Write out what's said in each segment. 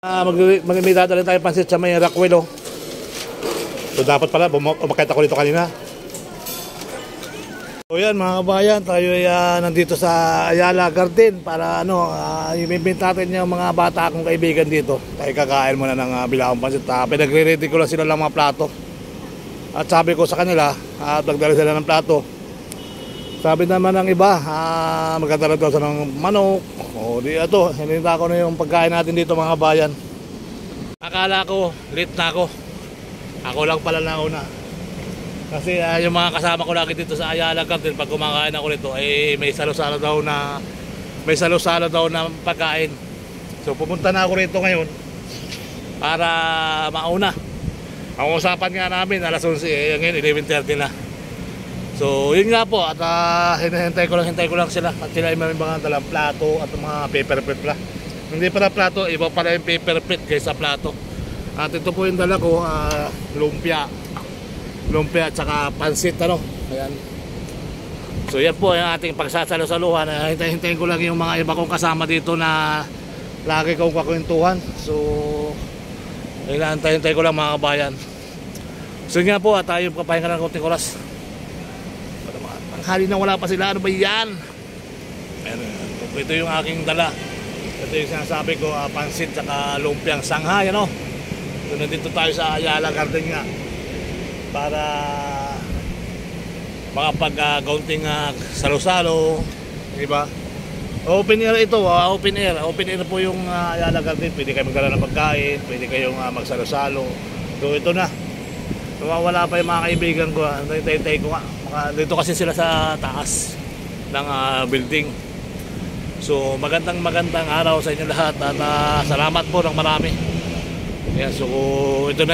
May dadalhin tayo pansit sa may Rockwell, oh. So dapat pala, umakit ako dito kanina. So yan mga kabayan, tayo ay nandito sa Ayala Garden para i-invite natin yung mga bata akong kaibigan dito. Tayo kakain muna ng bilahong pansit. Pinagre-ready ko lang sila ng mga plato. At sabi ko sa kanila, nagdala sila ng plato. Sabi naman ng iba, magdala daw sila ng manok. O di ato, hininta ko na yung pagkain natin dito mga kabayan. Akala ko, late na ako. Ako lang pala nauna. Kasi yung mga kasama ko lagi dito sa Ayala Garden, pag kumakain ako nito, ay may salo-salo daw na pagkain. So pumunta na ako rito ngayon para mauna. Ang usapan nga namin alas 11, ngayon 11:30 na. So yun nga po, at hintay ko lang sila. At sila ay may mga dalang plato at mga paper plate pala. Hindi pala plato, iba pala yung paper plate kaysa plato. At ito po yung dala ko, lumpia at saka pansit, ayan. So yan po yung ating pagsasalo-saluhan. Hintayin ko lang yung mga iba kong kasama dito na lagi kong kakwentuhan. So hintay ko lang mga kabayan. So yun nga po, at tayo kapahinga ng konting oras. Tanghali na wala pa sila, ano ba yan? Ito yung aking dala. Ito yung sinasabi ko, pansit saka lumpiang Shanghai, So nandito tayo sa Ayala Garden nga para makapag-gaunting salo-salo, diba? Open air ito, open air po yung Ayala Garden. Pwede kayo magdala ng pagkain, pwede kayong magsalo-salo. So ito na. So wala pa yung mga kaibigan ko, hintay ko nga. Dito kasi sila sa taas ng building. So magandang araw sa inyo lahat at salamat po ng marami. Yeah, so ito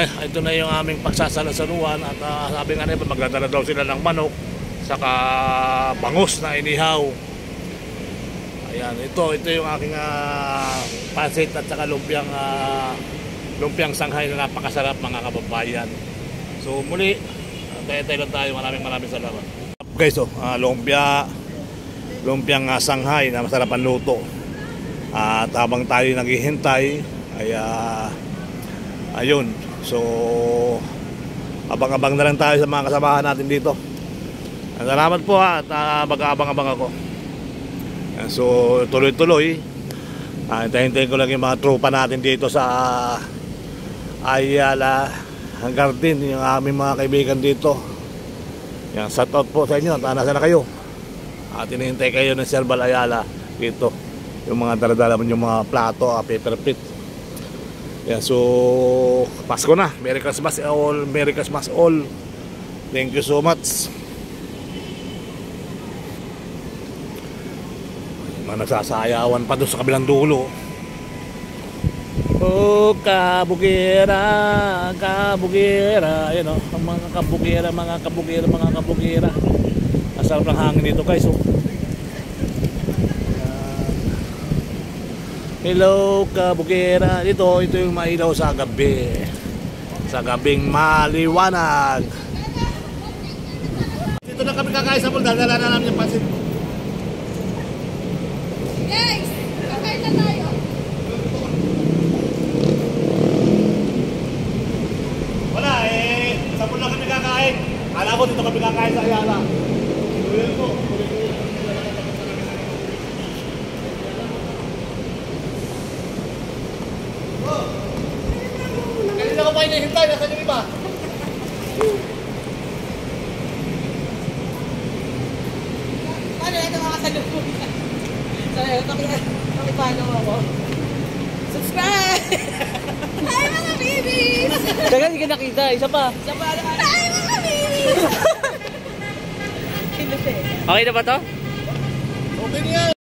na yung aming pagsasalo-saluhan at sabi nga nila magdadala daw sila ng manok saka bangus na inihaw. Ayan, ito yung aking pansit at saka lumpiang Shanghai na napakasarap mga kababayan. So muli, tayo lang tayo. Maraming salamat. Guys, lumpiang Shanghai na masarap ang luto. At habang tayo naghihintay ay ayun. So abang-abang na lang tayo sa mga kasamahan natin dito. Salamat po at mag-aabang-abang ako. So tuloy-tuloy. Hintayin ko lang yung mga tropa natin dito sa Ayala Garden, yung aming mga kaibigan dito. Yan, shout out po sa inyo. Nasa na kayo? At hinihintay kayo ng Sir Bal Ayala dito. Yung mga daladala mo yung mga plato, paper plate. Yan, so Pasko na. Merry Christmas all. Merry Christmas all. Thank you so much. Mga nagsasayawan pa doon sa kabilang dulo. Oh, kabugera. Ayan o, ang mga kabugera. Ang sarap ng hangin dito guys. Hello, kabugera. Ito yung mailaw sa gabi. Sa gabing maliwanag. Dito na kami kakain sa pool. Dala na namin yung pansit. Guys, kakain na tayo. Wala sa pool na kami kakain. Alam ko dito kami kakain sa Ayala. Tuloy po. Kanina ko pa hinihintay, nasa yung iba. Paano ito mga kasalubungan? Pakipano ako. Subscribe! Hi mga babies! Teka, hindi ka nakita. Isa pa. Hi mga babies! Okay na ba to? Okay na yan.